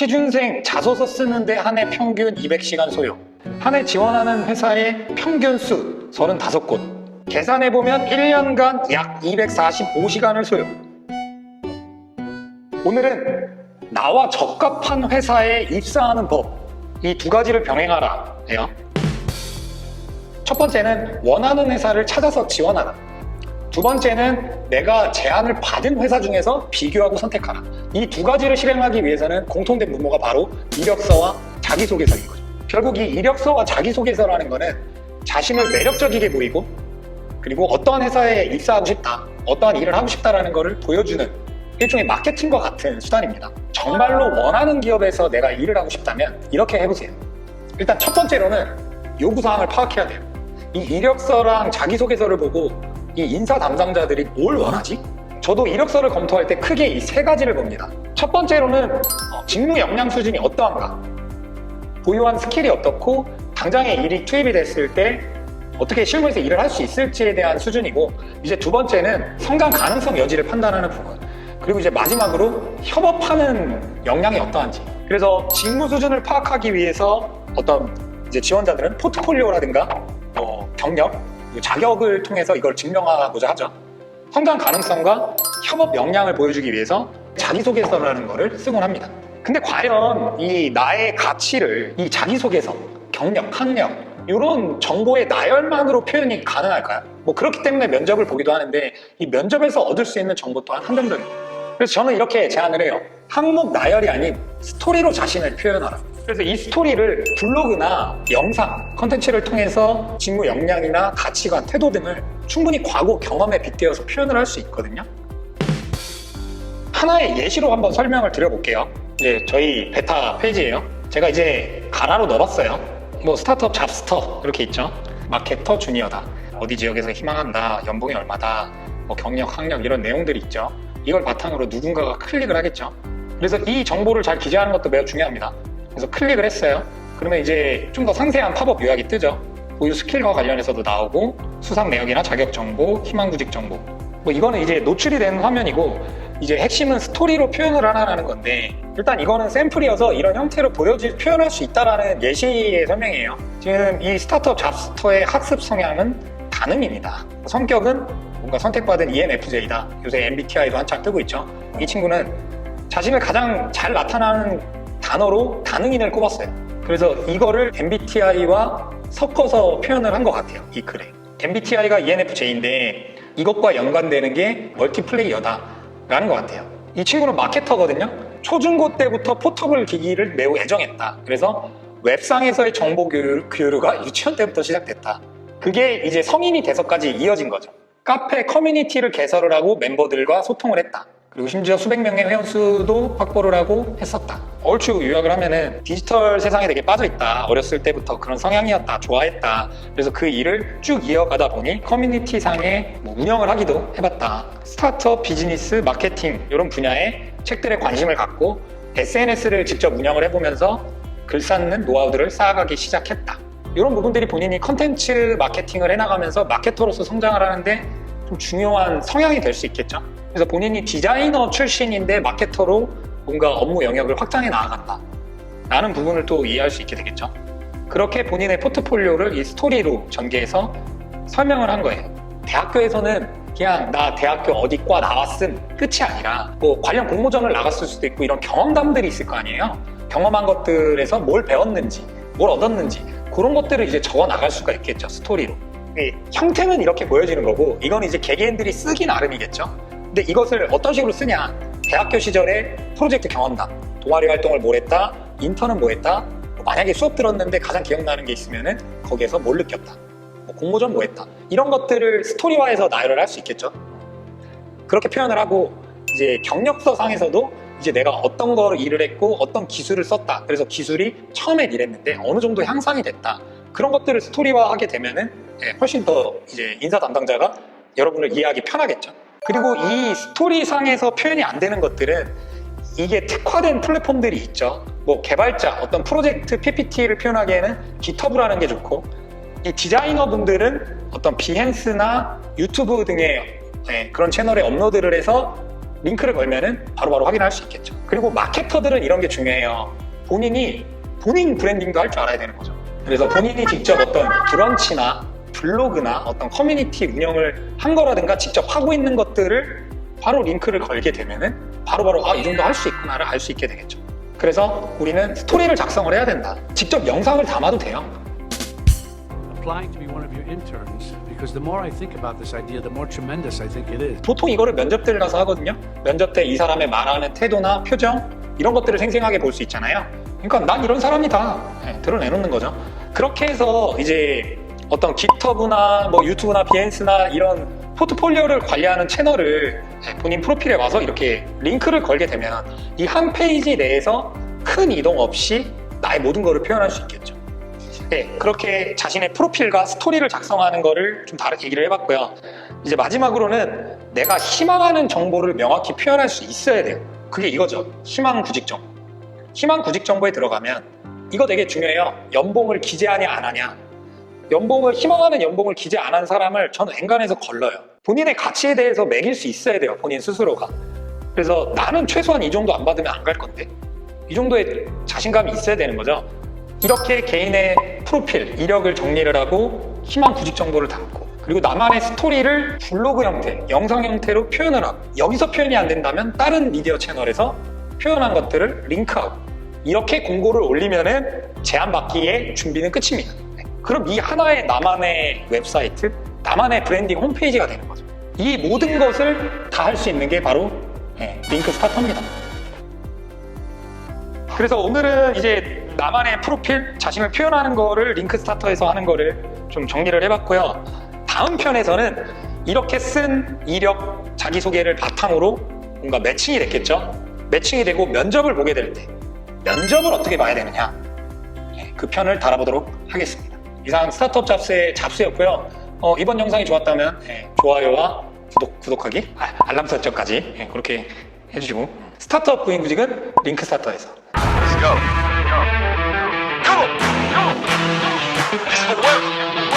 취준생 자소서 쓰는데 한 해 평균 200시간 소요. 한 해 지원하는 회사의 평균 수 35곳. 계산해보면 1년간 약 245시간을 소요. 오늘은 나와 적합한 회사에 입사하는 법, 이 두 가지를 병행하라 해요. 첫 번째는 원하는 회사를 찾아서 지원하라. 두 번째는 내가 제안을 받은 회사 중에서 비교하고 선택하라. 이 두 가지를 실행하기 위해서는 공통된 문구가 바로 이력서와 자기소개서인 거죠. 결국 이 이력서와 자기소개서라는 거는 자신을 매력적이게 보이고, 그리고 어떠한 회사에 입사하고 싶다, 어떠한 일을 하고 싶다라는 것을 보여주는 일종의 마케팅과 같은 수단입니다. 정말로 원하는 기업에서 내가 일을 하고 싶다면 이렇게 해보세요. 일단 첫 번째로는 요구사항을 파악해야 돼요. 이 이력서랑 자기소개서를 보고 이 인사 담당자들이 뭘 원하지? 저도 이력서를 검토할 때 크게 이 세 가지를 봅니다. 첫 번째로는 직무 역량 수준이 어떠한가, 보유한 스킬이 어떻고 당장의 일이 투입이 됐을 때 어떻게 실무에서 일을 할 수 있을지에 대한 수준이고, 이제 두 번째는 성장 가능성 여지를 판단하는 부분, 그리고 이제 마지막으로 협업하는 역량이 어떠한지. 그래서 직무 수준을 파악하기 위해서 어떤 이제 지원자들은 포트폴리오라든가 경력, 자격을 통해서 이걸 증명하고자 하죠. 성장 가능성과 협업 역량을 보여주기 위해서 자기소개서라는 거를 쓰곤 합니다. 근데 과연 이 나의 가치를 이 자기소개서, 경력, 학력 이런 정보의 나열만으로 표현이 가능할까요? 그렇기 때문에 면접을 보기도 하는데, 이 면접에서 얻을 수 있는 정보 또한 한정적입니다. 그래서 저는 이렇게 제안을 해요. 항목 나열이 아닌 스토리로 자신을 표현하라. 그래서 이 스토리를 블로그나 영상, 컨텐츠를 통해서 직무 역량이나 가치관, 태도 등을 충분히 과거 경험에 빗대어서 표현을 할 수 있거든요. 하나의 예시로 한번 설명을 드려볼게요. 이제 저희 베타 페이지예요. 제가 이제 가라로 넣어봤어요. 스타트업 잡스터 이렇게 있죠. 마케터 주니어다, 어디 지역에서 희망한다, 연봉이 얼마다, 경력, 학력 이런 내용들이 있죠. 이걸 바탕으로 누군가가 클릭을 하겠죠. 그래서 이 정보를 잘 기재하는 것도 매우 중요합니다. 그래서 클릭을 했어요. 그러면 이제 좀 더 상세한 팝업 요약이 뜨죠. 보유 스킬과 관련해서도 나오고, 수상 내역이나 자격 정보, 희망 구직 정보. 이거는 이제 노출이 된 화면이고, 이제 핵심은 스토리로 표현을 하라는 건데, 일단 이거는 샘플이어서 이런 형태로 표현할 수 있다라는 예시의 설명이에요. 지금 이 스타트업 잡스터의 학습 성향은 다능입니다. 성격은 뭔가 선택받은 ENFJ다. 요새 MBTI도 한창 뜨고 있죠. 이 친구는 자신을 가장 잘 나타나는 단어로 다능인을 꼽았어요. 그래서 이거를 MBTI와 섞어서 표현을 한 것 같아요, 이 글에. MBTI가 ENFJ인데 이것과 연관되는 게 멀티플레이어다 라는 것 같아요. 이 친구는 마케터거든요. 초중고 때부터 포털 기기를 매우 애정했다. 그래서 웹상에서의 정보 교류가 유치원 때부터 시작됐다. 그게 이제 성인이 돼서까지 이어진 거죠. 카페 커뮤니티를 개설을 하고 멤버들과 소통을 했다. 그리고 심지어 수백 명의 회원수도 확보를 하고 했었다. 얼추 요약을 하면은 디지털 세상에 되게 빠져있다. 어렸을 때부터 그런 성향이었다. 좋아했다. 그래서 그 일을 쭉 이어가다 보니 커뮤니티상에 운영을 하기도 해봤다. 스타트업, 비즈니스, 마케팅 이런 분야에 책들에 관심을 갖고 SNS를 직접 운영을 해보면서 글 쌓는 노하우들을 쌓아가기 시작했다. 이런 부분들이 본인이 컨텐츠 마케팅을 해나가면서 마케터로서 성장을 하는데 좀 중요한 성향이 될 수 있겠죠. 그래서 본인이 디자이너 출신인데 마케터로 뭔가 업무 영역을 확장해 나아간다 라는 부분을 또 이해할 수 있게 되겠죠. 그렇게 본인의 포트폴리오를 이 스토리로 전개해서 설명을 한 거예요. 대학교에서는 그냥 나 대학교 어디 과 나왔음 끝이 아니라 관련 공모전을 나갔을 수도 있고, 이런 경험담들이 있을 거 아니에요. 경험한 것들에서 뭘 배웠는지, 뭘 얻었는지, 그런 것들을 이제 적어 나갈 수가 있겠죠, 스토리로. 형태는 이렇게 보여지는 거고, 이건 이제 개개인들이 쓰기 나름이겠죠. 근데 이것을 어떤 식으로 쓰냐, 대학교 시절에 프로젝트 경험담, 동아리 활동을 뭘 했다, 인턴은 뭐 했다, 만약에 수업 들었는데 가장 기억나는 게 있으면은 거기에서 뭘 느꼈다, 공모전 뭐 했다, 이런 것들을 스토리화해서 나열을 할 수 있겠죠. 그렇게 표현을 하고, 이제 경력서 상에서도 이제 내가 어떤 거를 일을 했고 어떤 기술을 썼다, 그래서 기술이 처음엔 이랬는데 어느 정도 향상이 됐다, 그런 것들을 스토리화하게 되면은 훨씬 더 이제 인사 담당자가 여러분을 이해하기 편하겠죠. 그리고 이 스토리상에서 표현이 안 되는 것들은 이게 특화된 플랫폼들이 있죠. 개발자, 어떤 프로젝트 PPT를 표현하기에는 GitHub라는 게 좋고, 이 디자이너분들은 어떤 비헨스나 유튜브 등의 그런 채널에 업로드를 해서 링크를 걸면은 바로바로 확인할 수 있겠죠. 그리고 마케터들은 이런 게 중요해요. 본인 브랜딩도 할 줄 알아야 되는 거죠. 그래서 본인이 직접 어떤 브런치나 블로그나 어떤 커뮤니티 운영을 한 거라든가 직접 하고 있는 것들을 바로 링크를 걸게 되면은 바로바로 이 정도 할 수 있구나를 알 수 있게 되겠죠. 그래서 우리는 스토리를 작성을 해야 된다. 직접 영상을 담아도 돼요. Applying to be one of your interns because the more I think about this idea, the more tremendous I think it is. 보통 이거를 면접 때를 가서 하거든요. 면접 때 이 사람의 말하는 태도나 표정 이런 것들을 생생하게 볼 수 있잖아요. 그러니까 난 이런 사람이다. 네, 드러내놓는 거죠. 그렇게 해서 이제 어떤 깃허브나 뭐 유튜브나 비엔스나 이런 포트폴리오를 관리하는 채널을 본인 프로필에 와서 이렇게 링크를 걸게 되면 이 한 페이지 내에서 큰 이동 없이 나의 모든 것을 표현할 수 있겠죠. 네, 그렇게 자신의 프로필과 스토리를 작성하는 거를 좀 다르게 얘기를 해봤고요. 이제 마지막으로는 내가 희망하는 정보를 명확히 표현할 수 있어야 돼요. 그게 이거죠. 희망 구직 정보. 희망 구직 정보에 들어가면 이거 되게 중요해요. 연봉을 기재하냐 안 하냐. 희망하는 연봉을 기재 안 한 사람을 저는 엔간해서 걸러요. 본인의 가치에 대해서 매길 수 있어야 돼요. 본인 스스로가. 그래서 나는 최소한 이 정도 안 받으면 안 갈 건데 이 정도의 자신감이 있어야 되는 거죠. 이렇게 개인의 프로필, 이력을 정리를 하고 희망 구직 정보를 담고 그리고 나만의 스토리를 블로그 형태, 영상 형태로 표현을 하고 여기서 표현이 안 된다면 다른 미디어 채널에서 표현한 것들을 링크하고 이렇게 공고를 올리면은 제안받기의 준비는 끝입니다. 그럼 이 하나의 나만의 웹사이트, 나만의 브랜딩 홈페이지가 되는 거죠. 이 모든 것을 다 할 수 있는 게 바로 링크 스타터입니다. 그래서 오늘은 이제 나만의 프로필, 자신을 표현하는 거를 링크 스타터에서 하는 거를 좀 정리를 해봤고요. 다음 편에서는 이렇게 쓴 이력, 자기소개를 바탕으로 뭔가 매칭이 됐겠죠? 매칭이 되고 면접을 보게 될 때 면접을 어떻게 봐야 되느냐 그 편을 다뤄보도록 하겠습니다. 이상 스타트업 잡스의 잡스였고요. 이번 영상이 좋았다면 좋아요와 구독하기, 알람 설정까지 그렇게 해주시고 스타트업 구인구직은 링크 스타터에서 Let's go. Go. Go. Let's go work.